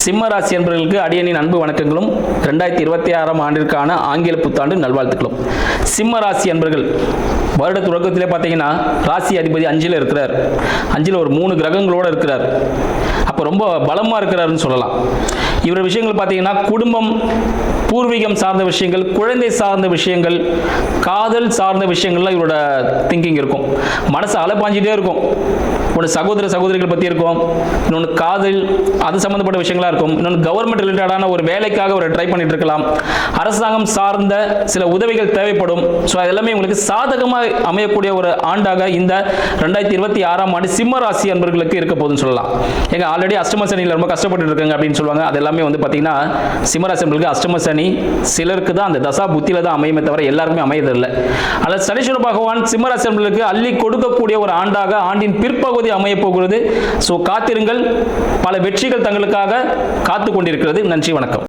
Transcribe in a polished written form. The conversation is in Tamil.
சிம்ம ராசி என்பவர்களுக்கு அடியனின் அன்பு வணக்கங்களும் 2026ஆம் ஆண்டிற்கான ஆங்கில புத்தாண்டு நல்வாழ்த்துக்களும். சிம்ம ராசி என்பவர்கள் வருட தொடக்கத்திலே பார்த்தீங்கன்னா ராசி அதிபதி 5ல் இருக்கிறார். 5ல் ஒரு 3 கிரகங்களோடு இருக்கிறார். அப்போ ரொம்ப பலமாக இருக்கிறாருன்னு சொல்லலாம். இவர் விஷயங்கள் பார்த்தீங்கன்னா குடும்பம், பூர்வீகம் சார்ந்த விஷயங்கள், குழந்தை சார்ந்த விஷயங்கள், காதல் சார்ந்த விஷயங்கள்லாம் இவரோட திங்கிங் இருக்கும். மனசு அலைப்பாஞ்சிட்டே இருக்கும். ஒன்று சகோதரிகள் பற்றி இருக்கும், இன்னொன்று காதல் அது சம்மந்தப்பட்ட விஷயங்களாக இருக்கும், இன்னொன்று கவர்மெண்ட் ரிலேட்டடான ஒரு வேலைக்காக ஒரு ட்ரை பண்ணிட்டு இருக்கலாம், அரசாங்கம் சார்ந்த சில உதவிகள் தேவைப்படும். ஸோ அதெல்லாமே உங்களுக்கு சாதகமாக அமையக்கூடிய ஒரு ஆண்டாக இந்த 2026ஆம் ஆண்டு சிம்ம ராசி அன்பர்களுக்கு இருக்க போதுன்னு சொல்லலாம். எங்க ஆல்ரெடி அஷ்டம சனியில் ரொம்ப கஷ்டப்பட்டு இருக்காங்க அப்படின்னு சொல்லுவாங்க. அது எல்லாமே வந்து பார்த்தீங்கன்னா சிம்ம ராசி அன்பர்களுக்கு அஷ்டம சனி சிலருக்கு தான் அந்த தசா புத்தியில தான் அமையுமே தவிர எல்லாருக்குமே அமையதில்லை. அல்லது சனீஸ்வர பகவான் சிம்ம ராசி அன்பர்களுக்கு அள்ளி கொடுக்கக்கூடிய ஒரு ஆண்டாக ஆண்டின் பிற்பகுதி அமைய போகிறது. சோ காத்திருங்கள், பல வெற்றிகள் தங்களுக்காக காத்து கொண்டிருக்கிறது. நன்றி, வணக்கம்.